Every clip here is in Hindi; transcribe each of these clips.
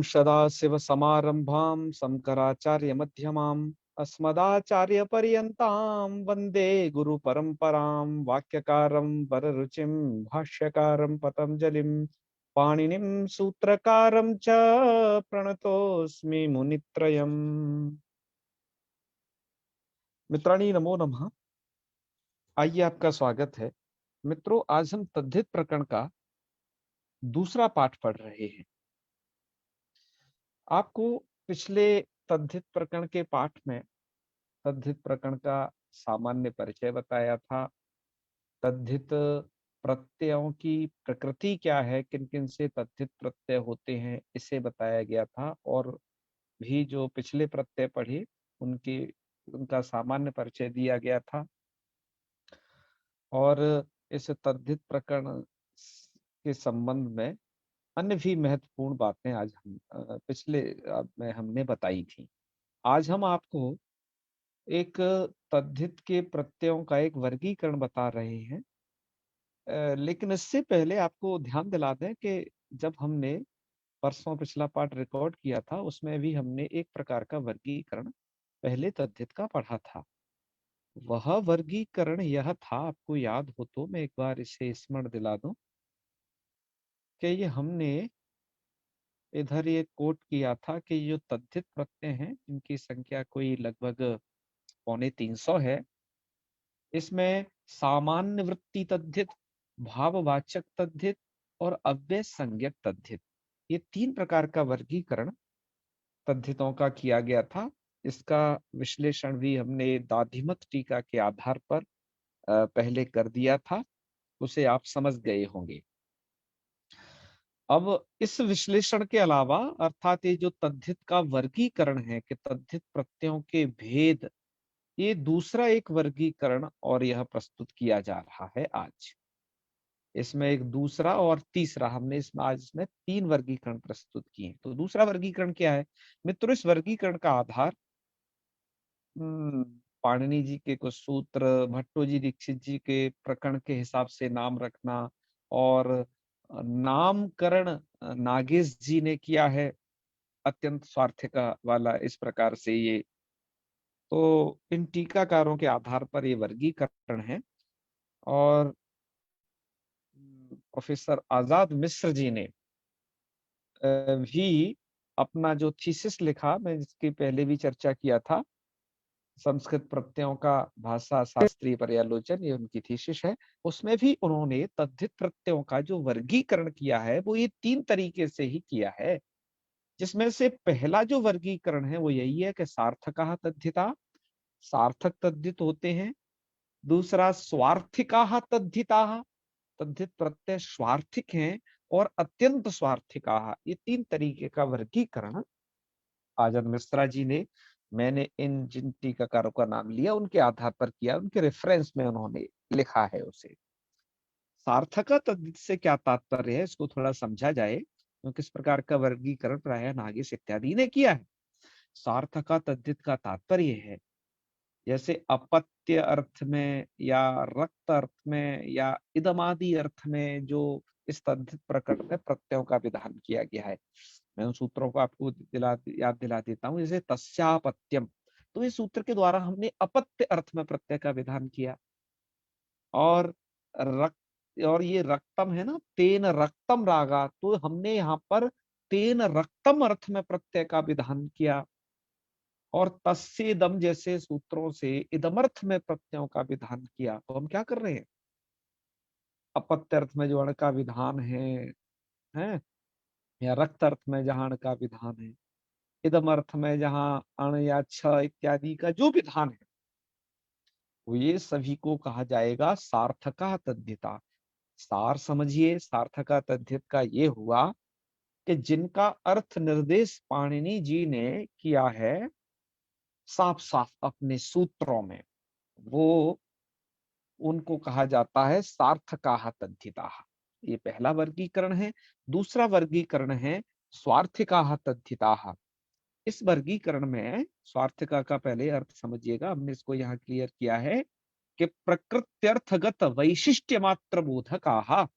सदाशिवसमारम्भां शङ्कराचार्यमध्यमाम् अस्मदाचार्यपर्यन्तां वन्दे गुरुपरम्परां। वाक्यकारं वररुचिं भाष्यकारं पतञ्जलिं पाणिनिं सूत्रकारं च प्रणतोऽस्मि मुनित्रयम्। मित्राणि नमो नमः। आइए, आपका स्वागत है। मित्रों, आज हम तद्धित प्रकरण का दूसरा पाठ पढ़ रहे हैं। आपको पिछले तद्धित प्रकरण के पाठ में तद्धित प्रकरण का सामान्य परिचय बताया था। तद्धित प्रत्ययों की प्रकृति क्या है, किन किन से तद्धित प्रत्यय होते हैं, इसे बताया गया था। और भी जो पिछले प्रत्यय पढ़े उनकी उनका सामान्य परिचय दिया गया था। और इस तद्धित प्रकरण के संबंध में अन्य भी महत्वपूर्ण बातें आज हम पिछले में हमने बताई थी। आज हम आपको एक तद्धित के प्रत्ययों का एक वर्गीकरण बता रहे हैं। लेकिन इससे पहले आपको ध्यान दिला दें कि जब हमने परसों पिछला पाठ रिकॉर्ड किया था, उसमें भी हमने एक प्रकार का वर्गीकरण पहले तद्धित का पढ़ा था। वह वर्गीकरण यह था, आपको याद हो तो मैं एक बार इसे स्मरण दिला दूं कि ये हमने इधर ये कोट किया था कि जो तद्धित प्रत्यय हैं, इनकी संख्या कोई लगभग 250 है। इसमें सामान्य वृत्ति तद्धित, भाववाचक तद्धित और अव्यय संज्ञक तद्धित, ये 3 प्रकार का वर्गीकरण तद्धितों का किया गया था। इसका विश्लेषण भी हमने दाधिमत टीका के आधार पर पहले कर दिया था, उसे आप समझ गए होंगे। अब इस विश्लेषण के अलावा, अर्थात ये जो तद्धित का वर्गीकरण है कि तद्धित प्रत्ययों के भेद, ये दूसरा एक वर्गीकरण और यह प्रस्तुत किया जा रहा है आज। इसमें एक दूसरा और तीसरा, हमने इसमें आज इसमें 3 वर्गीकरण प्रस्तुत किए। तो दूसरा वर्गीकरण क्या है मित्रों? इस वर्गीकरण का आधार पाणिनि जी के कुछ सूत्र, भट्टो जी दीक्षित जी के प्रकरण के हिसाब से नाम रखना, और नामकरण नागेश जी ने किया है अत्यंत स्वार्थिका वाला, इस प्रकार से ये। तो इन टीकाकारों के आधार पर ये वर्गीकरण है। और प्रोफेसर आजाद मिश्र जी ने भी अपना जो थीसिस लिखा, मैं इसकी पहले भी चर्चा किया था, संस्कृत प्रत्ययों का भाषा शास्त्रीय पर्यालोचन, ये उनकी थीसिस है। उसमें भी उन्होंने तद्धित प्रत्ययों का जो वर्गीकरण किया है वो ये 3 तरीके से ही किया है। जिसमें से पहला जो वर्गीकरण है वो यही है कि सार्थकः तद्धिता, सार्थक तद्धित होते हैं। दूसरा स्वार्थिकाः तद्धिताः, तद्धित प्रत्यय स्वार्थिक हैं। और अत्यंत स्वार्थिकाः, ये 3 तरीके का वर्गीकरण आजाद मिश्रा जी ने, मैंने इन जिन टीकाकारों का नाम लिया उनके आधार पर किया, उनके रेफरेंस में उन्होंने लिखा है उसे। सार्थका तद्धित से क्या तात्पर्य है, इसको थोड़ा समझा जाए। तो किस प्रकार का वर्गीकरण प्रायः नागेश इत्यादि ने किया है। सार्थका तद्धित का तात्पर्य है, जैसे अपत्य अर्थ में या रक्त अर्थ में या इदमादि अर्थ में जो इस तद्धित प्रकरण में प्रत्ययों का विधान किया गया है। मैं उन सूत्रों को आपको याद दिला देता हूँ। जैसे तस्यापत्यम, तो इस सूत्र के द्वारा हमने अपत्य अर्थ में प्रत्यय का विधान किया। और रक्त, और ये रक्तम है ना, तेन रक्तम रागा, तो हमने यहाँ पर तेन रक्तम अर्थ में प्रत्यय का विधान किया। और तस्सेदम जैसे सूत्रों से इदमर्थ में प्रत्ययों का विधान किया। तो हम क्या कर रहे हैं? अपत्य अर्थ में जो अण का विधान है, या रक्त अर्थ में जहां अण का विधान है, इदम अर्थ में जहां अण या छ इत्यादि का जो विधान है, वो ये सभी को कहा जाएगा सार्थका तद्धिता। सार समझिए, सार्थका तद्धित का ये हुआ कि जिनका अर्थ निर्देश पाणिनि जी ने किया है साफ साफ अपने सूत्रों में, वो उनको कहा जाता है सार्थकाः तद्धिताः। ये पहला वर्गीकरण है। दूसरा वर्गीकरण है स्वार्थिकाः तद्धिताः। इस वर्गीकरण में स्वार्थिका का पहले अर्थ समझिएगा, हमने इसको यहाँ क्लियर किया है कि प्रकृत्यर्थगत वैशिष्ट्य मात्र बोधकाः,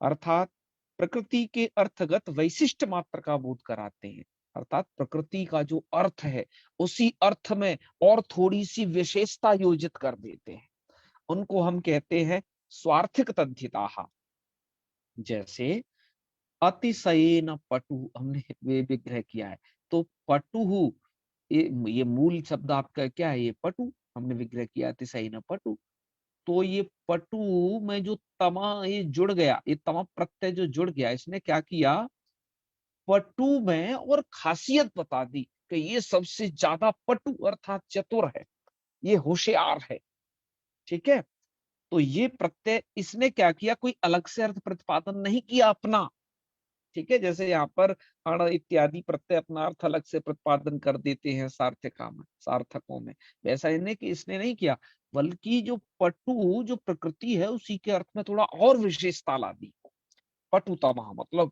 अर्थात प्रकृति के अर्थगत वैशिष्ट मात्र का बोध कराते हैं। अर्थात प्रकृति का जो अर्थ है उसी अर्थ में और थोड़ी सी विशेषता योजित कर देते हैं। उनको हम कहते हैं स्वार्थिक तद्धिताः। जैसे अतिशयेन पटु हमने वे विग्रह किया है, तो पटुहु ये मूल शब्द आपका क्या है, ये पटु हमने विग्रह किया अतिशयेन पटु। तो ये पटु में जो तमा ये जुड़ गया, ये तमा प्रत्यय जो जुड़ गया, इसने क्या किया, पटु में और खासियत बता दी कि ये सबसे ज्यादा पटु अर्थात चतुर है, ये होशियार है। ठीक है, तो ये प्रत्यय इसने क्या किया, कोई अलग से अर्थ प्रतिपादन नहीं किया अपना। ठीक है, जैसे यहाँ पर अण इत्यादि प्रत्यय अपना अर्थ अलग से प्रतिपादन कर देते हैं सार्थका में, सार्थकों में, वैसा इन्हें कि इसने नहीं किया, बल्कि जो पटु जो प्रकृति है उसी के अर्थ में थोड़ा और विशेषता ला दी। पटुतमः मतलब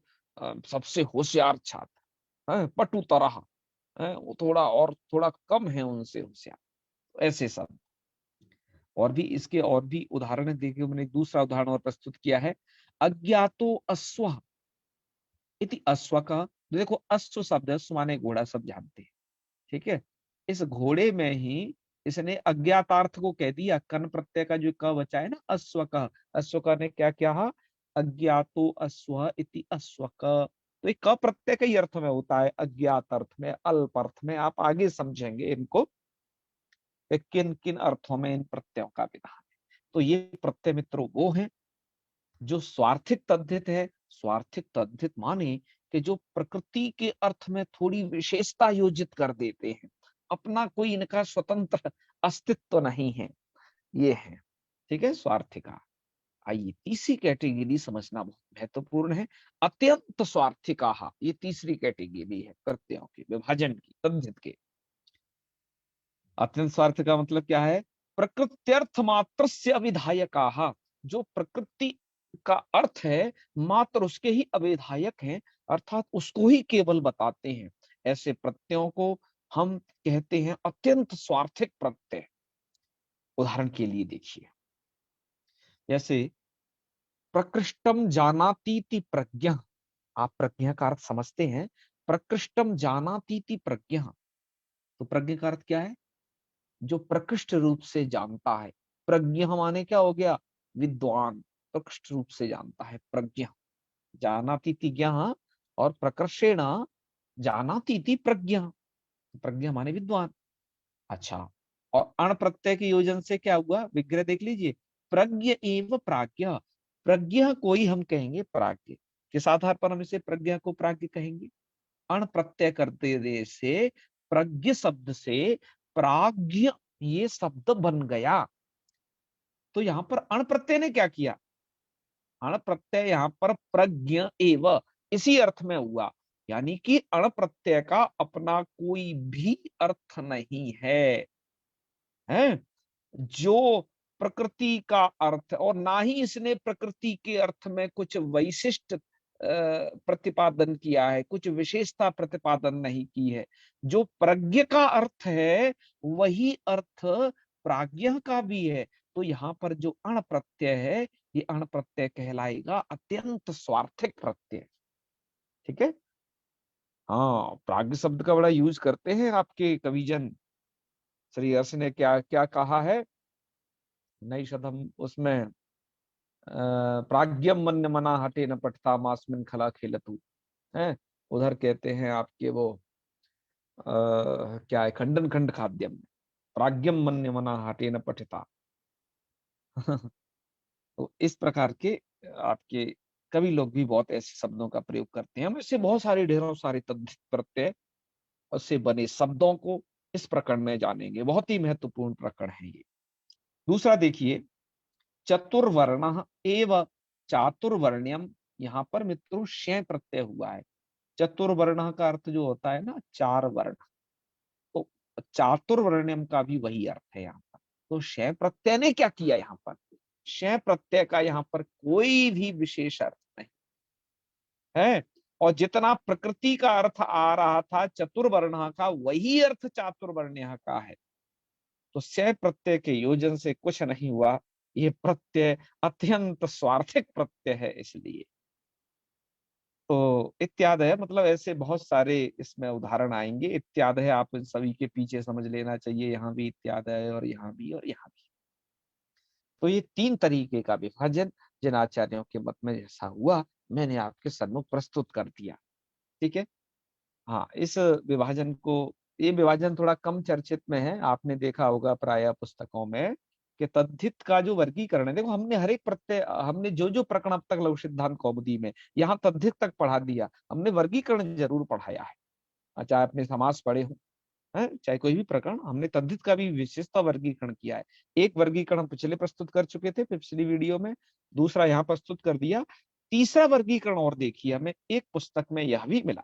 सबसे होशियार छात्र है, पटु तरह है, वो थोड़ा और थोड़ा कम है उनसे होशियार, ऐसे सब। और भी इसके और भी उदाहरण देखिए, मैंने एक दूसरा उदाहरण और प्रस्तुत किया है, अज्ञातो अश्व इति अश्व का। देखो अश्व शब्द है, अश्व माने घोड़ा, सब जानते हैं। ठीक है, इस घोड़े में ही इसने अज्ञातार्थ को कह दिया, कन प्रत्यय का जो क बचा है ना, अश्व का, अश्व का ने क्या किया, अज्ञातो अश्व इति अश्व का। तो एक क प्रत्यय का ही अर्थ में होता है, अज्ञात अर्थ में, अल्प अर्थ में, आप आगे समझेंगे इनको किन किन अर्थों में इन प्रत्ययों का विधान है। तो ये प्रत्यय मित्रों वो है जो स्वार्थिक तद्धित है। स्वार्थिक तद्धित माने कि जो प्रकृति के अर्थ में थोड़ी विशेषता योजित कर देते हैं, अपना कोई इनका स्वतंत्र अस्तित्व नहीं है, ये है। ठीक है, स्वार्थिका। आइए तीसरी कैटेगरी समझना बहुत महत्वपूर्ण है, अत्यंत स्वार्थिका। ये तीसरी कैटेगरी है प्रत्ययों के विभाजन की, तद्धित के। अत्यंत स्वार्थ का मतलब क्या है, प्रकृत्यर्थ मात्र से अविधायका, जो प्रकृति का अर्थ है मात्र उसके ही अविधायक हैं, अर्थात उसको ही केवल बताते हैं। ऐसे प्रत्ययों को हम कहते हैं अत्यंत स्वार्थिक प्रत्यय। उदाहरण के लिए देखिए, जैसे प्रकृष्टम जानातीति प्रज्ञ। आप प्रज्ञा का अर्थ समझते हैं, प्रकृष्टम जानातीति प्रज्ञ। तो प्रज्ञा का अर्थ क्या है, जो प्रकृष्ट रूप से जानता है। प्रज्ञ माने क्या हो गया, विद्वान, प्रकृष्ट रूप से जानता है, प्रज्ञ। जानाति ज्ञ और प्रकर्षेण जानाति प्रज्ञ, प्रज्ञ माने विद्वान। अच्छा, और अण प्रत्यय के योजन से क्या हुआ, विग्रह देख लीजिए, प्रज्ञ एव प्राज्ञ। प्रज्ञ को ही हम कहेंगे प्राज्ञ, किस आधार पर हम इसे प्रज्ञा को प्राज्ञ कहेंगे, अण प्रत्यय करते दे से प्रज्ञ शब्द से प्राज्ञ ये शब्द बन गया। तो यहां पर अण प्रत्यय ने क्या किया, अण प्रत्यय यहाँ पर प्रज्ञ एव इसी अर्थ में हुआ, यानी कि अण प्रत्यय का अपना कोई भी अर्थ नहीं है, हैं? जो प्रकृति का अर्थ, और ना ही इसने प्रकृति के अर्थ में कुछ वैशिष्ट प्रतिपादन किया है, कुछ विशेषता प्रतिपादन नहीं की है। जो प्रज्ञ का अर्थ है वही अर्थ प्राज्ञ का भी है। तो यहाँ पर जो अण प्रत्यय है, ये अण प्रत्यय कहलाएगा अत्यंत स्वार्थिक प्रत्यय। ठीक है, हाँ, प्राज्ञ शब्द का बड़ा यूज करते हैं आपके कविजन। श्री हर्ष ने क्या क्या कहा है, नई शतम उसमें, प्राज्ञम मन्य मना हटे न पठता मास्मिन खला खेलतु है। उधर कहते हैं आपके वो क्या है, खंडन खंड खाद्यम, प्राज्ञम मन्य मना हटे न पठता। तो इस प्रकार के आपके कवि लोग भी बहुत ऐसे शब्दों का प्रयोग करते हैं। हम इससे बहुत सारे ढेरों सारे तद्धित प्रत्यय उससे बने शब्दों को इस प्रकरण में जानेंगे, बहुत ही महत्वपूर्ण प्रकरण है ये। दूसरा देखिए, चतुर्वर्ण एव चातुर्वर्ण्यम, यहाँ पर मित्रों शय प्रत्यय हुआ है। चतुर्वर्ण का अर्थ जो होता है ना, चार वर्ण, तो चातुर्वर्ण्यम का भी वही अर्थ है यहाँ पर। तो शय प्रत्यय ने क्या किया यहाँ पर, शय प्रत्यय का यहाँ पर कोई भी विशेष अर्थ नहीं है, और जितना प्रकृति का अर्थ आ रहा था चतुर्वर्ण का, वही अर्थ चातुर्वर्ण्य का है। तो शय प्रत्यय के योजन से कुछ नहीं हुआ, ये प्रत्यय अत्यंत स्वार्थिक प्रत्यय है। इसलिए तो इत्यादि मतलब ऐसे बहुत सारे इसमें उदाहरण आएंगे। इत्यादि आप इन सभी के पीछे समझ लेना चाहिए, यहाँ भी इत्यादि है और यहाँ भी और यहाँ भी। तो ये 3 तरीके का विभाजन जिन आचार्यों के मत में जैसा हुआ, मैंने आपके सम्मुख प्रस्तुत कर दिया। ठीक है। हाँ, इस विभाजन को, ये विभाजन थोड़ा कम चर्चित में है, आपने देखा होगा प्राय पुस्तकों में कि तद्धित का जो वर्गीकरण है, देखो हमने हर एक प्रत्यय, हमने जो जो प्रकरण अब तक लघु सिद्धांत कौमुदी में यहाँ तद्धित तक पढ़ा दिया, हमने वर्गीकरण जरूर पढ़ाया है। चाहे अपने समास पढ़े हो, चाहे कोई भी प्रकरण, हमने तद्धित का भी विशेषता वर्गीकरण किया है। एक वर्गीकरण हम पिछले प्रस्तुत कर चुके थे पिछली वीडियो में, दूसरा यहाँ प्रस्तुत कर दिया, तीसरा वर्गीकरण और देखिए हमें एक पुस्तक में यह भी मिला।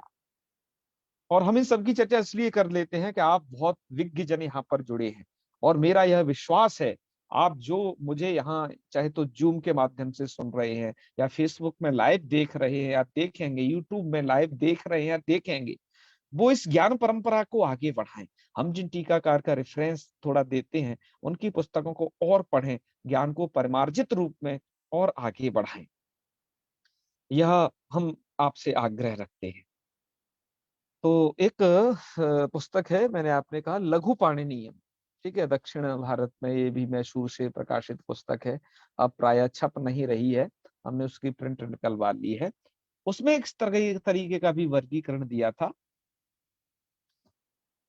और हम इन सबकी चर्चा इसलिए कर लेते हैं कि आप बहुत विज्ञ जन यहाँ पर जुड़े हैं, और मेरा यह विश्वास है आप जो मुझे यहाँ चाहे तो जूम के माध्यम से सुन रहे हैं, या फेसबुक में लाइव देख रहे हैं या देखेंगे, यूट्यूब में लाइव देख रहे हैं या देखेंगे, वो इस ज्ञान परंपरा को आगे बढ़ाएं। हम जिन टीकाकार का रेफरेंस थोड़ा देते हैं, उनकी पुस्तकों को और पढ़ें, ज्ञान को परिमार्जित रूप में और आगे बढ़ाएं। यह हम आपसे आग्रह रखते हैं। तो एक पुस्तक है, मैंने आपने कहा लघु पाणिनीयम, ठीक है, दक्षिण भारत में ये भी मैसूर से प्रकाशित पुस्तक है, अब प्राय छप नहीं रही है, हमने उसकी प्रिंट निकलवा ली है। उसमें एक तरीके का भी वर्गीकरण दिया था,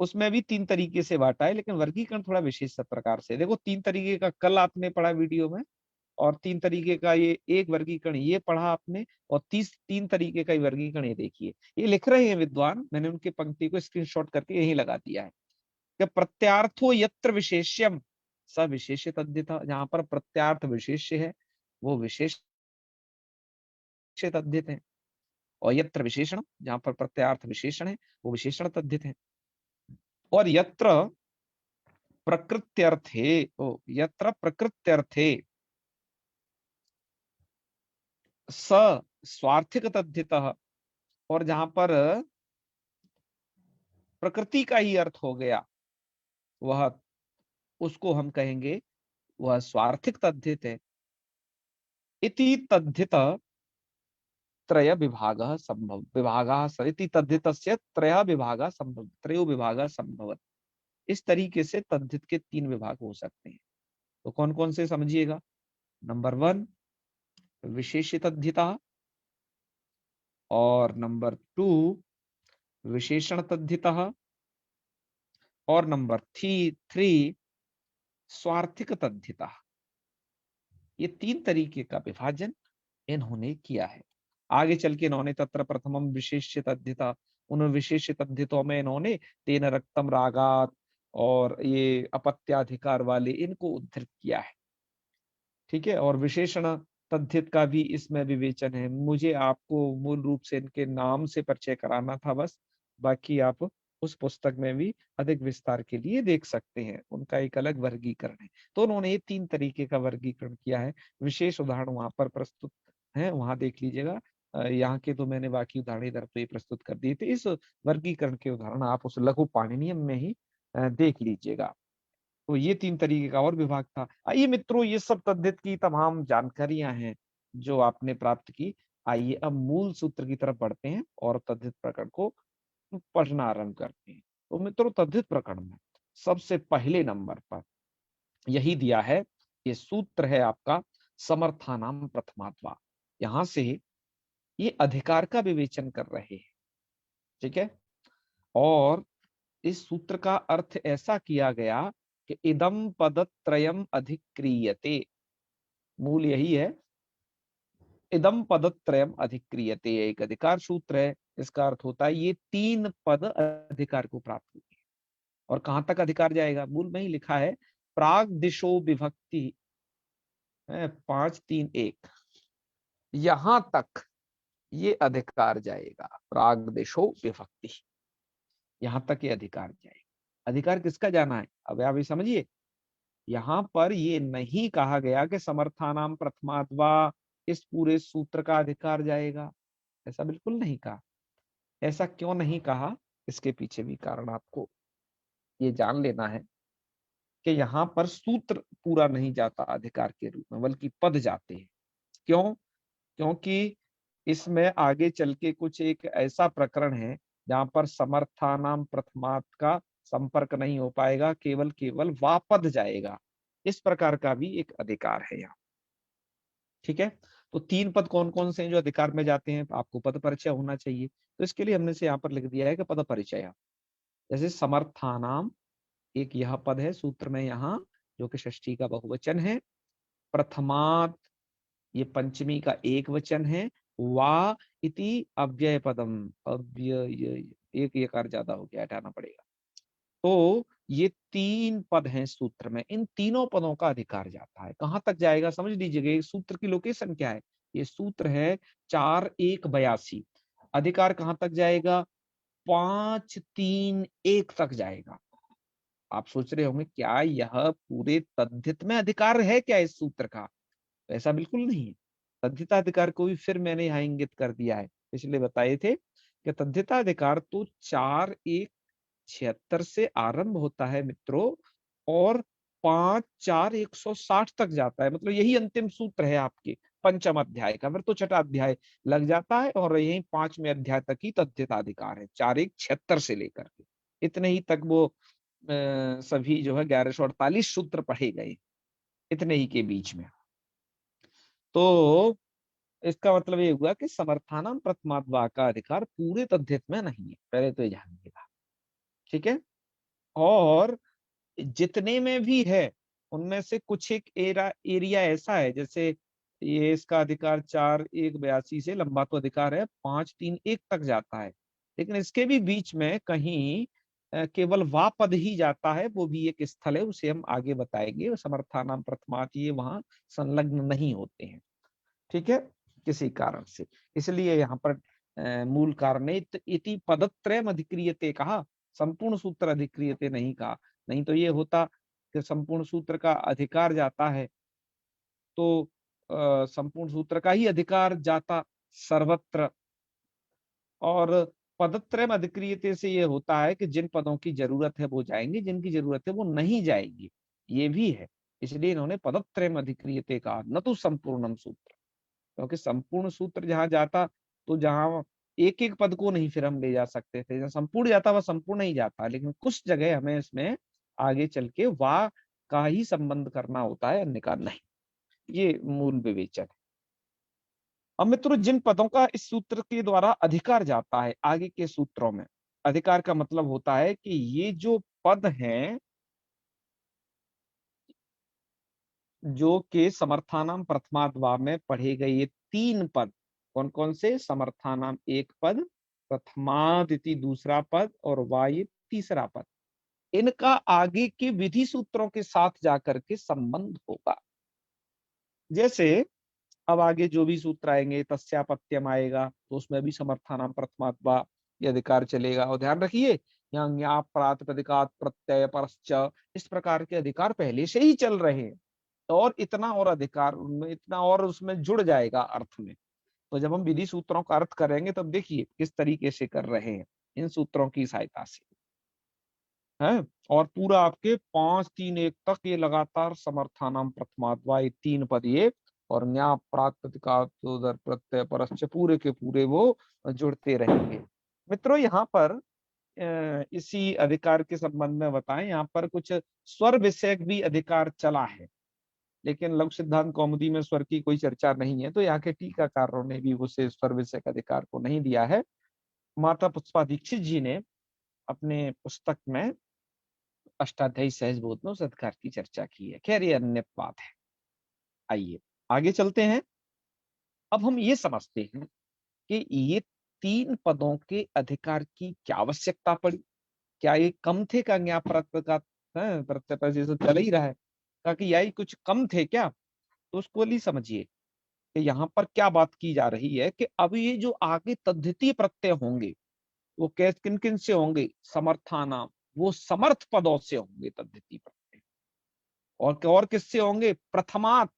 उसमें भी 3 तरीके से बांटा है, लेकिन वर्गीकरण थोड़ा विशेष प्रकार से। देखो 3 तरीके का कल आपने पढ़ा वीडियो में, और 3 तरीके का ये एक वर्गीकरण ये पढ़ा आपने, और 3 तरीके का वर्गीकरण ये देखिए, ये लिख रहे हैं विद्वान, मैंने उनके पंक्ति को स्क्रीनशॉट करके यही लगा दिया है कि प्रत्यार्थो यत्र विशेष्यम स विशेष्य तद्धित, जहां पर प्रत्यार्थ विशेष्य है वो विशेष्य तद्धित है, और यत्र विशेषण, जहां पर प्रत्यार्थ विशेषण है वो विशेषण तद्धित है, और यत्र प्रकृत्यर्थे, यत्र प्रकृत्यर्थे स स्वार्थिक तद्धित, और जहां पर प्रकृति का ही अर्थ हो गया वह, उसको हम कहेंगे वह स्वार्थिक तद्धित है। इति तद्धित त्रय विभाग संभव, विभाग इति तद्धितस्य त्रय विभाग संभव, त्रयो विभाग संभव। इस तरीके से तद्धित के 3 विभाग हो सकते हैं। तो कौन कौन से समझिएगा। नंबर 1 विशेष तद्धिता, और नंबर 2 विशेषण तद्धिता, और नंबर 3 स्वार्थिक तद्धिता। ये 3 तरीके का विभाजन इन्होंने किया है। आगे चल के इन्होंने तत्र प्रथमम विशेष्य तद्धिता, उन विशेष्य तद्धितों में इन्होंने तेन रक्तम रागात और ये अपत्याधिकार वाले इनको उद्धृत किया है। ठीक है, और विशेषण तद्धित का भी इसमें विवेचन है। मुझे आपको मूल रूप से इनके नाम से परिचय कराना था बस, बाकी आप उस पुस्तक में भी अधिक विस्तार के लिए देख सकते हैं, उनका एक अलग वर्गीकरण है। तो उन्होंने ये 3 तरीके का वर्गीकरण किया है, विशेष उदाहरण वहां पर प्रस्तुत है, वहां देख लीजिएगा। यहाँ के तो मैंने बाकी उदाहरण इधर तो ये प्रस्तुत कर दिए थे, इस वर्गीकरण के उदाहरण आप उस लघु पाणिनियम में ही देख लीजिएगा। तो ये 3 तरीके का और विभाग था। आइए मित्रों, ये सब तद्धित की तमाम जानकारियां हैं जो आपने प्राप्त की। आइए अब मूल सूत्र की तरफ बढ़ते हैं और तद्धित प्रकरण को पढ़ना आरंभ करते हैं। तो मित्रों, तद्धित प्रकरण में सबसे पहले नंबर पर यही दिया है, ये सूत्र है आपका समर्थानाम प्रथमात्वा। यहां से ये अधिकार का विवेचन कर रहे हैं। ठीक है, और इस सूत्र का अर्थ ऐसा किया गया कि इदम पदत्रयम अधिक्रियते, मूल यही है, इदम पदत्रयम अधिक्रियते, एक अधिकार सूत्र है। इसका अर्थ होता है ये 3 पद अधिकार को प्राप्त होते हैं। और कहां तक अधिकार जाएगा, मूल में ही लिखा है प्राग दिशो विभक्ति 5 3 1, यहां तक ये अधिकार जाएगा। प्राग दिशो विभक्ति, यहां तक ये अधिकार जाएगा। अधिकार किसका जाना है, अब आप ये समझिए, यहां पर ये नहीं कहा गया कि समर्थानाम प्रथमात्वा इस पूरे सूत्र का अधिकार जाएगा, ऐसा बिल्कुल नहीं कहा। ऐसा क्यों नहीं कहा, इसके पीछे भी कारण आपको ये जान लेना है कि यहाँ पर सूत्र पूरा नहीं जाता अधिकार के रूप में, बल्कि पद जाते हैं। क्यों, क्योंकि इसमें आगे चल के कुछ एक ऐसा प्रकरण है जहां पर समर्थानाम प्रथमात का संपर्क नहीं हो पाएगा, केवल केवल वापद जाएगा। इस प्रकार का भी एक अधिकार है यहाँ। ठीक है, तो तीन पद कौन कौन से हैं जो अधिकार में जाते हैं? आपको पद परिचय होना चाहिए, तो इसके लिए हमने से यहाँ पर लिख दिया है कि पद परिचय। जैसे समर्थानाम, एक यह पद है सूत्र में यहाँ, जो कि षष्ठी का बहुवचन है। प्रथमात, ये पंचमी का एक वचन है। वा इति अव्यय पदम, अव्यय, एक यकार ज्यादा हो गया, हटाना पड़ेगा। तो ये तीन पद हैं सूत्र में, इन तीनों पदों का अधिकार जाता है। कहां तक जाएगा समझ लीजिएगा, ये सूत्र की लोकेशन क्या है। ये सूत्र है 4-1-82। अधिकार कहां तक जाएगा? 5-3-1 तक जाएगा। आप सोच रहे होंगे क्या यह पूरे तद्धित में अधिकार है क्या इस सूत्र का? तो ऐसा बिल्कुल नहीं है। तद्धिताधिकार को भी फिर मैंने यहाँ इंगित कर दिया है, पिछले बताए थे कि तद्धिताधिकार तो 4-1-76 से आरंभ होता है मित्रों, और 5-4-160 तक जाता है। मतलब यही अंतिम सूत्र है आपके पंचम अध्याय का, फिर तो छठा अध्याय लग जाता है, और यही 5वें अध्याय तक ही तद्धिताधिकार है, 4-1-76 से लेकर के इतने ही तक वो सभी जो है 1148 सूत्र पढ़े गए, इतने ही के बीच में। तो इसका मतलब ये हुआ कि समर्थानाम प्रथमाद्वा का अधिकार पूरे तद्धित में नहीं है, पहले तो ये जानिएगा। ठीक है, और जितने में भी है उनमें से कुछ एक एरिया ऐसा है, जैसे ये इसका अधिकार 4-1-82 से लंबा तो अधिकार है 5-3-1 तक जाता है, लेकिन इसके भी बीच में कहीं केवल वा पद ही जाता है, वो भी एक स्थल है, उसे हम आगे बताएंगे। समर्थानाम प्रथमात ये वहां संलग्न नहीं होते हैं। ठीक है, किसी कारण से, इसलिए यहाँ पर मूल कारण है इति पदत्रयम अधिक्रियते कहा, संपूर्ण सूत्र अधिक्रियते नहीं कहा। नहीं तो ये होता कि संपूर्ण सूत्र का अधिकार जाता है, तो संपूर्ण सूत्र का ही अधिकार जाता सर्वत्र, और पदत्रयम अधिक्रियते से ये होता है कि जिन पदों की जरूरत है वो जाएंगे, जिनकी जरूरत है वो नहीं जाएंगी, ये भी है। इसलिए इन्होंने पदत्रयम अधिक्रियते कहा, न तो संपूर्णम सूत्र, क्योंकि संपूर्ण सूत्र जहां जाता, तो जहां एक एक पद को नहीं फिर हम ले जा सकते थे, जहां संपूर्ण जाता वह संपूर्ण ही जाता, लेकिन कुछ जगह हमें इसमें आगे चल के वा का ही संबंध करना होता है, अन्य का नहीं। ये मूल विवेचन है। अब मित्रों, जिन पदों का इस सूत्र के द्वारा अधिकार जाता है आगे के सूत्रों में, अधिकार का मतलब होता है कि ये जो पद हैं, जो के समर्थानाम प्रथमाद्वा में पढ़े गए ये तीन पद, कौन कौन से? समर्थानाम एक पद, प्रथमादिति दूसरा पद, और वायु तीसरा पद, इनका आगे के विधि सूत्रों के साथ जाकर के संबंध होगा। जैसे अब आगे जो भी सूत्र आएंगे, तस्यापत्यम आएगा, तो उसमें भी समर्थानाम प्रथमाद्वा ये अधिकार चलेगा। और ध्यान रखिए, यहाँ ज्ञा प्रातिपदिकात प्रत्यय परश्च, इस प्रकार के अधिकार पहले से ही चल रहे हैं, और इतना और अधिकार उनमें, इतना और उसमें जुड़ जाएगा अर्थ में। तो जब हम विधि सूत्रों का अर्थ करेंगे तब देखिए किस तरीके से कर रहे हैं इन सूत्रों की सहायता से, है। और पूरा आपके 5-3-1 तक ये लगातार समर्थानाम प्रथमाद्वा ये तीन पद, ये और न्या प्रातिपदिकात उधर प्रत्यय परश्च, पूरे के पूरे वो जुड़ते रहेंगे। मित्रों, यहाँ पर इसी अधिकार के संबंध में बताएं, यहाँ पर कुछ स्वर विषयक भी अधिकार चला है, लेकिन लघु सिद्धांत कौमुदी में स्वर की कोई चर्चा नहीं है, तो यहाँ के टीकाकारों ने भी उसे स्वर विषयक अधिकार को नहीं दिया है। माता पुष्पा दीक्षित जी ने अपने पुस्तक में अष्टाध्यायी सहजबोध में उस अधिकार की चर्चा की है। खैर ये अन्य बात है। आइए आगे चलते हैं। अब हम ये समझते हैं कि ये तीन पदों के अधिकार की क्या आवश्यकता पड़ी। क्या ये कम थे का? ज्ञा प्रत्यय प्रत्यय जैसे चल ही रहा है, ताकि यही कुछ कम थे क्या? तो उसको नहीं समझिए कि यहाँ पर क्या बात की जा रही है कि अब ये जो आगे तद्धितीय प्रत्यय होंगे, वो कैसे, किन किन से होंगे? समर्थानाम, वो समर्थ पदों से होंगे तद्धितीय प्रत्यय। और किससे होंगे? प्रथमात,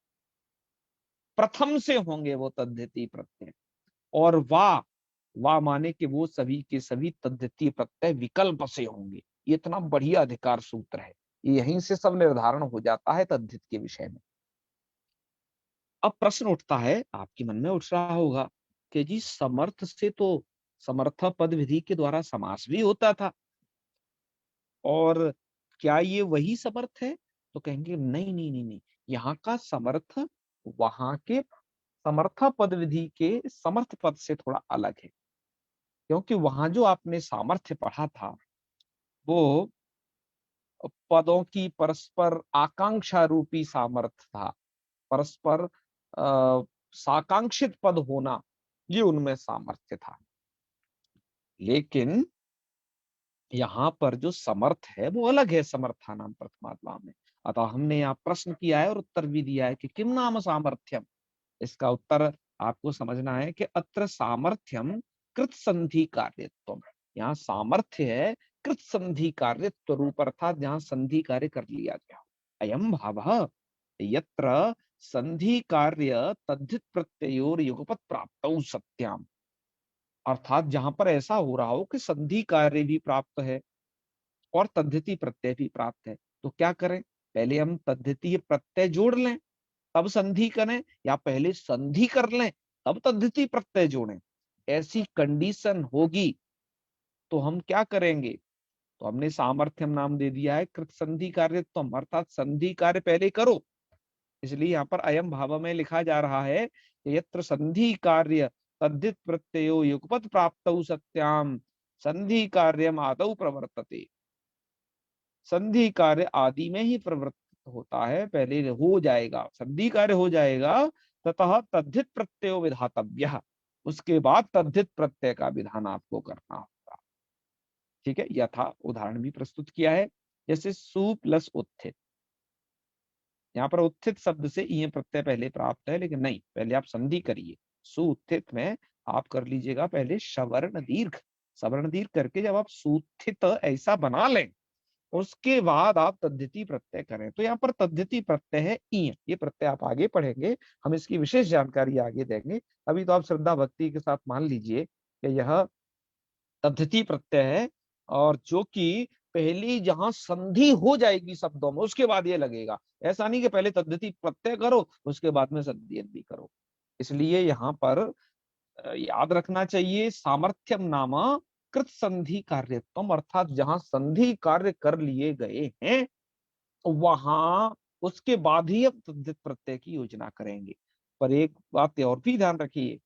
प्रथम से होंगे वो तद्धितीय प्रत्यय। और वा माने कि वो सभी के सभी तद्धितीय प्रत्यय विकल्प से होंगे। ये इतना बढ़िया अधिकार सूत्र है, यहीं से सब निर्धारण हो जाता है तद्धित के विषय में। अब प्रश्न उठता है, आपके मन में उठ रहा होगा कि जी समर्थ से तो समर्थ पद विधि के द्वारा समास भी होता था, और क्या ये वही समर्थ है? तो कहेंगे नहीं नहीं नहीं नहीं, यहाँ का समर्थ वहां के समर्थ पद विधि के समर्थ पद से थोड़ा अलग है, क्योंकि वहां जो आपने सामर्थ्य पढ़ा था वो पदों की परस्पर आकांक्षा रूपी सामर्थ्य था, परस्पर साकांक्षित पद होना, ये उनमें सामर्थ्य था। लेकिन यहाँ पर जो समर्थ है वो अलग है समर्थानाम प्रथमात्मा में। अतः हमने यहाँ प्रश्न किया है और उत्तर भी दिया है कि किम नाम सामर्थ्यम। इसका उत्तर आपको समझना है कि अत्र सामर्थ्यम कृत संधि कार्यत्वम। यहाँ सामर्थ्य है कृत संधि कार्यत्व रूप, अर्थात जहाँ संधि कार्य कर लिया गया। अयम भाव यत्र संधि कार्य तद्धित प्रत्ययोर युगपत प्राप्तौ सत्याम, अर्थात जहां पर ऐसा हो रहा हो कि संधि कार्य भी प्राप्त है और तद्धिति प्रत्यय भी प्राप्त है, तो क्या करें? पहले हम तद्धिति प्रत्यय जोड़ लें तब संधि करें, या पहले संधि कर लें तब तद्धिति प्रत्यय जोड़ें? ऐसी कंडीशन होगी तो हम क्या करेंगे? तो हमने सामर्थ्यम नाम दे दिया है कृत संधि कार्यत्वम, अर्थात संधि कार्य पहले करो। इसलिए यहाँ पर अयम भाव में लिखा जा रहा है कि यत्र संधि कार्य तद्धित प्रत्ययो युगपत प्राप्तौ सत्याम संधि कार्यम आदौ प्रवर्तते। संधि कार्य आदि में ही प्रवृत्त होता है, पहले हो जाएगा, संधि कार्य हो जाएगा, ततः तद्धित प्रत्ययो विधातव्य, उसके बाद तद्धित प्रत्यय का विधान आपको करना होगा। ठीक है, यथा उदाहरण भी प्रस्तुत किया है, जैसे सु प्लस उत्थित। यहाँ पर उत्थित शब्द से ईय प्रत्यय पहले प्राप्त है, लेकिन नहीं, पहले आप संधि करिए। सु उत्थित में आप कर लीजिएगा पहले सवर्ण दीर्घ। सवर्ण दीर्घ करके जब आप सुत्थित ऐसा बना लें, उसके बाद आप तद्धिति प्रत्यय करें। तो यहाँ पर तद्धिति प्रत्यय है ईय, ये प्रत्यय आप आगे पढ़ेंगे, हम इसकी विशेष जानकारी आगे देंगे। अभी तो आप श्रद्धा भक्ति के साथ मान लीजिए कि यह तद्धिति प्रत्यय है, और जो कि पहली जहां संधि हो जाएगी शब्दों में उसके बाद ये लगेगा। ऐसा नहीं कि पहले तद्धिति प्रत्यय करो उसके बाद में संधि भी करो। इसलिए यहाँ पर याद रखना चाहिए सामर्थ्यम नाम कृत संधि कार्यत्वम, अर्थात जहां संधि कार्य कर लिए गए हैं वहां उसके बाद ही अब तद्धित प्रत्यय की योजना करेंगे। पर एक बात और भी ध्यान रखिए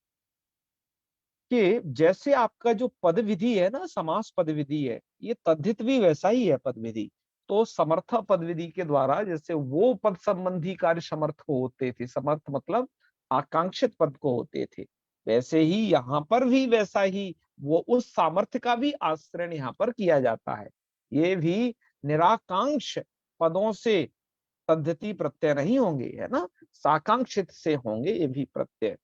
कि जैसे आपका जो पद विधि है ना, समास पद विधि है, ये तद्धित भी वैसा ही है पद विधि। तो समर्थ पद विधि के द्वारा जैसे वो पद संबंधी कार्य समर्थ को होते थे, समर्थ मतलब आकांक्षित पद को होते थे, वैसे ही यहाँ पर भी वैसा ही वो उस सामर्थ्य का भी आश्रय यहाँ पर किया जाता है। ये भी निराकांक्ष पदों से तद्धिति प्रत्यय नहीं होंगे, है ना, साकांक्षित से होंगे ये भी प्रत्यय।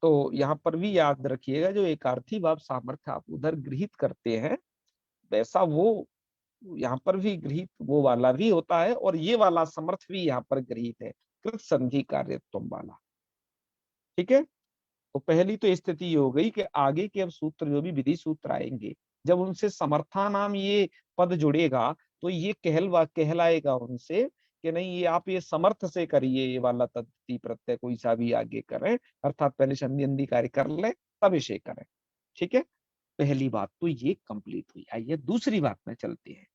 तो यहाँ पर भी याद रखिएगा, जो एकार्थी भाव सामर्थ्य आप उधर गृहित करते हैं वैसा वो यहाँ पर भी गृहित वो वाला भी होता है, और ये वाला समर्थ भी यहाँ पर गृहित है, कृत संधि कार्यत्वम वाला। ठीक है, तो पहली तो स्थिति हो गई कि आगे के अब सूत्र जो भी विधि सूत्र आएंगे, जब उनसे समर्था नाम ये पद जुड़ेगा तो ये कहलाएगा उनसे कि नहीं, ये आप ये समर्थ से करिए, ये वाला तद्धिति प्रत्यय कोई सा भी आगे करें, अर्थात पहले संधि अंधि कार्य कर ले तब इसे करें। ठीक है, पहली बात तो ये कंप्लीट हुई। आइए दूसरी बात में चलते हैं।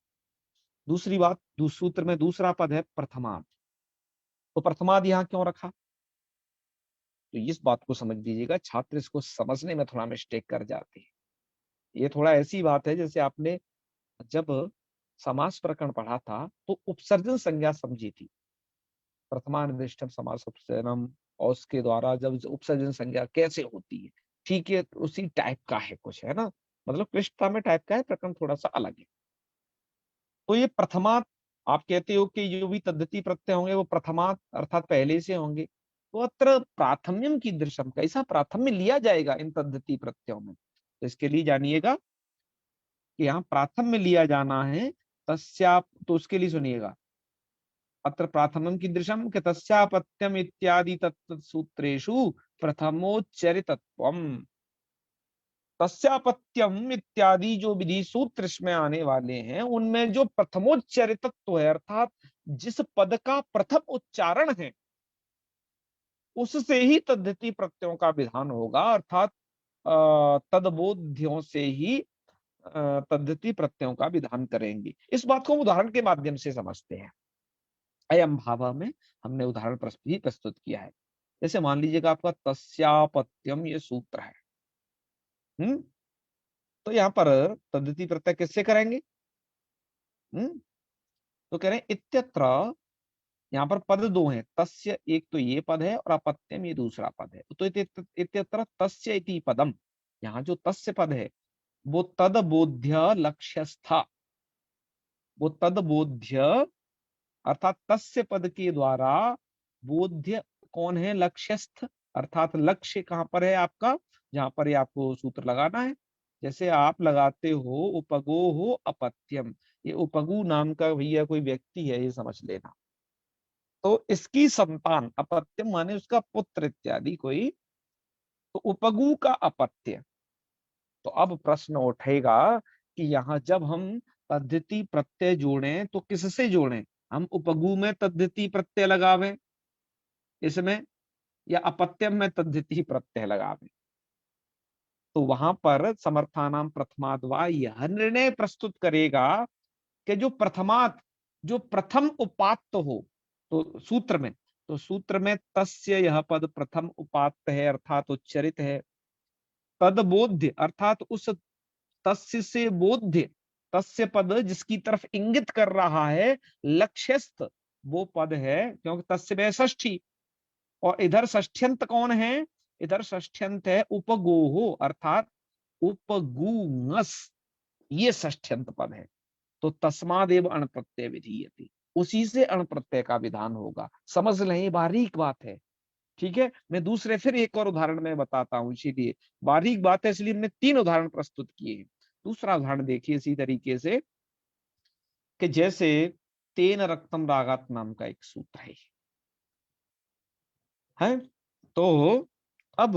दूसरी बात, सूत्र में दूसरा पद है प्रथमाद। तो प्रथमाद यहाँ क्यों रखा? तो इस बात को समझ लीजिएगा, छात्र इसको समझने में थोड़ा मिस्टेक कर जाते हैं। ये थोड़ा ऐसी बात है जैसे आपने जब समास प्रकरण पढ़ा था तो उपसर्जन संज्ञा समझी थी, प्रथमानिर्दिष्टम समास उपसर्जनम, और उसके द्वारा जब उपसर्जन संज्ञा कैसे होती है, ठीक है, उसी टाइप का है कुछ, है ना, मतलब क्लिष्टता में टाइप का है, प्रकरण थोड़ा सा अलग है। तो ये प्रथमात, आप कहते हो कि जो भी तद्धिति प्रत्यय होंगे वो प्रथमात अर्थात पहले से होंगे, तो अत्र प्राथम्यम की दृश्यम, कैसा प्राथम्य लिया जाएगा इन तद्धिति प्रत्ययों में? तो इसके लिए जानिएगा कि यहाँ प्राथम्य लिया जाना है तस्या, तो उसके लिए सुनिएगा, अत्र प्राथमम कीदृशम कि तस्यापत्यम इत्यादि तत्त सूत्रेषु प्रथमोच्चरितत्वम। तस्यापत्यम इत्यादि जो विधि सूत्र इसमें आने वाले हैं उनमें जो प्रथमोच्चरितत्व है, अर्थात जिस पद का प्रथम उच्चारण है उससे ही तद्धिति प्रत्ययों का विधान होगा, अर्थात तदबोध्यों से ही तद्धिति प्रत्ययों का विधान करेंगे। इस बात को हम उदाहरण के माध्यम से समझते हैं। अयम भाव में हमने उदाहरण भी प्रस्तुत किया है। जैसे मान लीजिएगा आपका तस्यापत्यम ये सूत्र है। तो यहाँ पर तद्धिति प्रत्यय किससे करेंगे? तो कह रहे हैं इत्यत्र, यहाँ पर पद दो हैं, तस्य एक तो ये पद है और अपत्यम ये दूसरा पद है। तो इत्यत्र तस्य इति पदम, यहाँ जो तस्य पद है वो तदबोध्य लक्ष्यस्था, वो तदबोध्य अर्थात तस्य पद के द्वारा बोध्य कौन है? लक्ष्यस्थ, अर्थात लक्ष्य कहां पर है आपका, जहां पर ये आपको सूत्र लगाना है। जैसे आप लगाते हो उपगो हो अपत्यम, ये उपगु नाम का भैया कोई व्यक्ति है, ये समझ लेना। तो इसकी संतान, अपत्यम माने उसका पुत्र इत्यादि कोई, तो उपगु का अपत्य। तो अब प्रश्न उठेगा कि यहाँ जब हम तद्धिति प्रत्यय जोड़ें तो किससे जोड़ें? हम उपगु में तद्धिति प्रत्यय लगावें इसमें, या अपत्यम में तद्धिति प्रत्यय लगावें? तो वहां पर समर्थानाम प्रथमाद्वा यह निर्णय प्रस्तुत करेगा कि जो प्रथमात, जो प्रथम उपात्त हो, तो सूत्र में, तो सूत्र में तस्य यह पद प्रथम उपात्त है अर्थात उच्चरित है। तद बोध्य अर्थात उस तस्य से बोध्य, तस्य पद जिसकी तरफ इंगित कर रहा है, लक्ष्यस्थ वो पद है, क्योंकि तस्य में षष्ठी, और इधर षष्ठ्यंत कौन है? इधर षष्ठ्यंत है उपगोहो अर्थात उपगुंगस, ये षष्ठ्यंत पद है। तो तस्मादेव अण प्रत्यय विधीयते, उसी से अण प्रत्यय का विधान होगा। समझ लें, ये बारीक बात है। ठीक है, मैं दूसरे फिर एक और उदाहरण में बताता हूं, इसीलिए बारीक बात है, इसलिए हमने 3 उदाहरण प्रस्तुत किए हैं। दूसरा उदाहरण देखिए इसी तरीके से, कि जैसे तेन रक्तम रागात नाम का एक सूत्र है। तो अब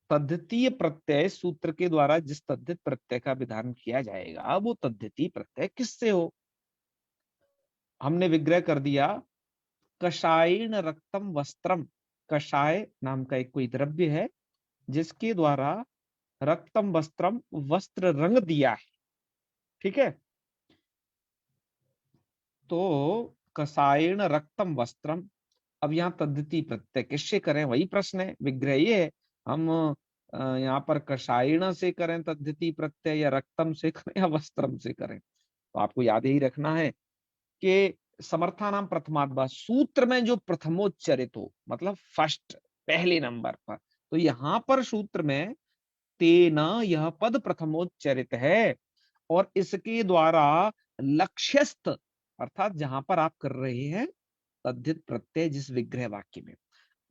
तद्धितीय प्रत्यय सूत्र के द्वारा जिस तद्धित प्रत्यय का विधान किया जाएगा, वो तद्धितीय प्रत्यय किससे हो? हमने विग्रह कर दिया कषायण रक्तम वस्त्रम, कषाय नाम का एक कोई द्रव्य है जिसके द्वारा रक्तम वस्त्रम वस्त्र रंग दिया है। ठीक है, तो कषायण रक्तम वस्त्रम, अब यहाँ तद्धिति प्रत्यय किससे करें, वही प्रश्न है, विग्रह ये है। हम यहाँ पर कषायण से करें तद्धिति प्रत्यय, या रक्तम से करें, या वस्त्रम से करें? तो आपको याद ही रखना है कि समर्थानाम प्रथमाद्वा, सूत्र में जो प्रथमोच्चरित हो, मतलब फर्स्ट, पहले नंबर पर, तो यहाँ पर सूत्र में तेना यह पद प्रथमोच्चरित है, और इसके द्वारा लक्ष्यस्थ अर्थात जहां पर आप कर रहे हैं तद्धित प्रत्यय जिस विग्रह वाक्य में,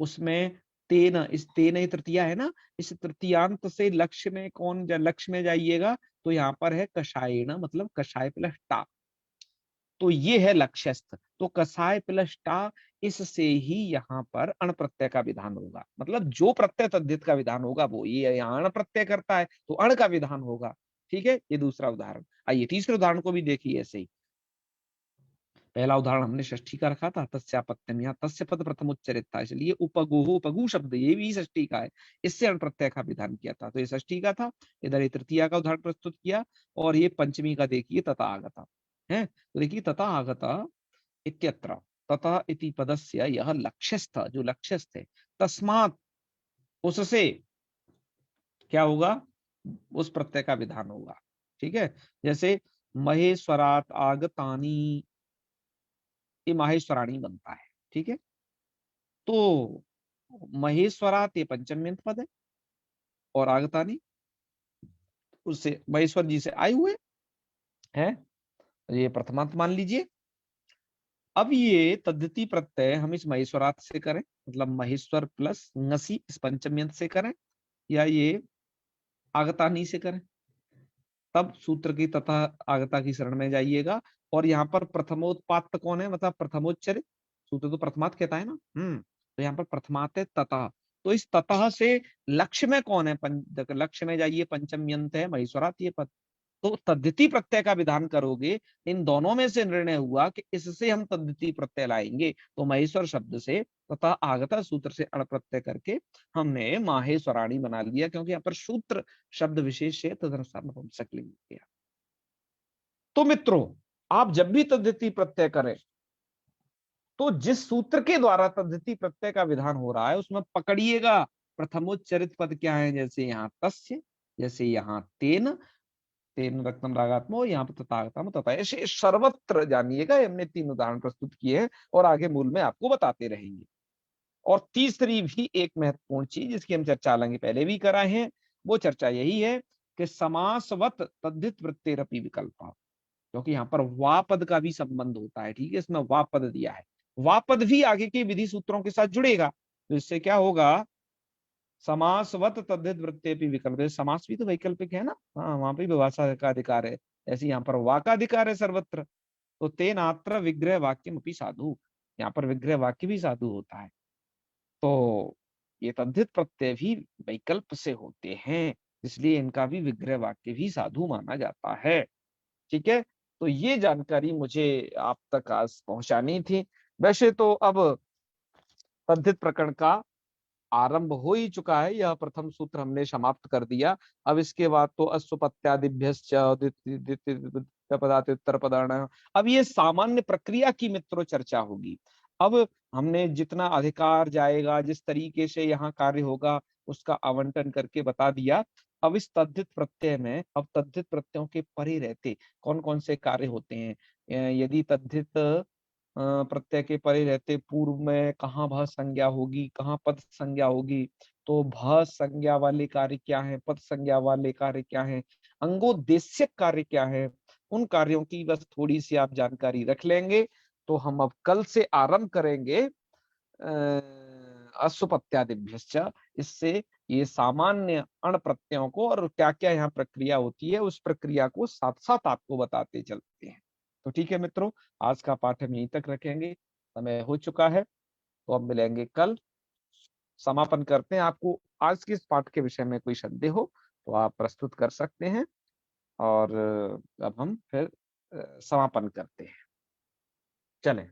उसमें तेन, इस तेन ही तृतीया है ना, इस तृतीयांत से लक्ष्य में कौन, लक्ष्य में जाइएगा तो यहाँ पर है कषायण, मतलब कषाय प्लस टा, तो ये है लक्ष्यस्थ। तो कसाय प्लस टा, इससे ही यहाँ पर अण प्रत्यय का विधान होगा, मतलब जो प्रत्यय तद्धित का विधान होगा वो ये यहाँ अण प्रत्यय करता है तो अण का विधान होगा। ठीक है, ये दूसरा उदाहरण। आइए तीसरे उदाहरण को भी देखिए ऐसे ही। पहला उदाहरण हमने षष्ठी का रखा था, तस्यापत्यम, यहाँ तस्य पद प्रथम उच्चरित था, इसलिए उपगुह, उपगु शब्द ये भी षष्ठी का है, इससे अण प्रत्यय का विधान किया था। तो ये षष्ठी का था, इधर ये तृतीया का उदाहरण प्रस्तुत किया, और ये पंचमी का देखिए तथा आगता है। तो देखिए तथा आगता इत्यत्र, तथा इति पदस्य यह लक्ष्यस्थ, जो लक्ष्यस्थ है, तस्मात् उससे क्या होगा, उस प्रत्यय का विधान होगा। ठीक है, जैसे महेश्वरात आगतानी, ये माहेश्वराणी बनता है। ठीक है, तो महेश्वरात ये पंचम्यंत पद है, और आगतानी उससे महेश्वर जी से आए हुए हैं, ये प्रथमांत मान लीजिए। अब ये तद्धिति प्रत्यय हम इस महेश्वरात से करें, मतलब महेश्वर प्लस ngसी इस पंचम्यंत से करें, या ये आगतानी से करें, तब सूत्र की तथा आगता की शरण में जाइएगा। और यहाँ पर प्रथमोत्पात कौन है, मतलब प्रथमोच्चरित, सूत्र तो प्रथमात कहता है ना। तो यहाँ पर प्रथमात है ततः, तो इस ततः से लक्ष्य में कौन है, लक्ष्य में जाइए पंचम्यंत है महेश्वरात ये पद, तो तद्धिति प्रत्यय का विधान करोगे, इन दोनों में से निर्णय हुआ कि इससे हम तद्धिति प्रत्यय लाएंगे, तो महेश्वर शब्द से तथा आगता सूत्र से अण प्रत्यय करके हमने माहेश्वराणी बना लिया, क्योंकि यहाँ पर सूत्र शब्द विशेष है, तदनुसार नपुंसक लिंग किया। तो मित्रों, आप जब भी तद्धिति प्रत्यय करें तो जिस सूत्र के द्वारा तद्धिति प्रत्यय का विधान हो रहा है उसमें पकड़िएगा प्रथमोच्चरित पद क्या है, जैसे यहाँ तस्य, जैसे यहाँ तेन, तेन रक्तम रागात्मो, यहाँ पर तथागतम तथा, ऐसे सर्वत्र जानिएगा। हमने 3 उदाहरण प्रस्तुत किए हैं और आगे मूल में आपको बताते रहेंगे। और तीसरी भी एक महत्वपूर्ण चीज जिसकी हम चर्चा हालांकि पहले भी कराए हैं, वो चर्चा यही है कि समासवत तद्धित वृत्तेरपि विकल्प, क्योंकि यहाँ पर वा पद का भी संबंध होता है। ठीक है, इसमें वा पद दिया है, वा पद भी आगे के विधि सूत्रों के साथ जुड़ेगा, तो इससे क्या होगा, समासवत तद्धित वृत्तेपि विकल्प, समास भी तो वैकल्पिक है ना, हाँ वहां पे भी भाषा का अधिकार है, ऐसे यहाँ पर वा का अधिकार है सर्वत्र। तो तेनात्र विग्रह वाक्यम अपि साधु, यहाँ पर विग्रह वाक्य भी साधु होता है। तो ये तद्धित प्रत्यय भी वैकल्प से होते हैं, इसलिए इनका भी विग्रह वाक्य भी साधु माना जाता है। ठीक है, तो ये जानकारी मुझे आप तक आज पहुंचानी थी। वैसे तो अब तद्धित प्रकरण का आरंभ हो ही चुका है, यह प्रथम सूत्र हमने समाप्त कर दिया। अब इसके बाद तो अश्वपत्यादिभ्यश्च उत्तर पदार्थ, अब ये सामान्य प्रक्रिया की मित्रों चर्चा होगी। अब हमने जितना अधिकार जाएगा, जिस तरीके से यहाँ कार्य होगा, उसका आवंटन करके बता दिया। अब इस तद्धित प्रत्यय में, अब तद्धित प्रत्ययों के परे रहते कौन कौन से कार्य होते हैं, यदि तद्धित प्रत्यय के परे रहते पूर्व में कहाँ भ संज्ञा होगी, कहाँ पद संज्ञा होगी, तो भ संज्ञा वाले कार्य क्या है, पद संज्ञा वाले कार्य क्या है, अंगोदेश्यक कार्य क्या है, उन कार्यों की बस थोड़ी सी आप जानकारी रख लेंगे, तो हम अब कल से आरंभ करेंगे अश्वपत्यादिभ्यश्च। इससे ये सामान्य अण प्रत्ययों को और क्या क्या यहाँ प्रक्रिया होती है, उस प्रक्रिया को साथ साथ आपको बताते चलते हैं। तो ठीक है मित्रों, आज का पाठ हम यहीं तक रखेंगे, समय हो चुका है, तो अब मिलेंगे कल, समापन करते हैं। आपको आज के इस पाठ के विषय में कोई संदेह हो तो आप प्रस्तुत कर सकते हैं, और अब हम फिर समापन करते हैं। चलें।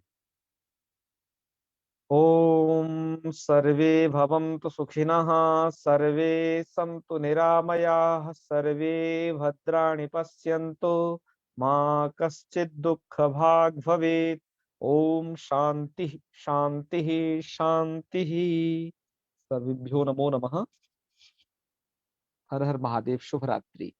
ओम सर्वे भवन्तु सुखिनः, सर्वे सन्तु निरामयाः, सर्वे भद्राणि पश्यन्तु, मा कश्चित् दुःखभाग् भवेत्। ओम शांति शांति शांति। सर्वेभ्यो नमो नमः। हर हर महादेव। शुभ रात्रि।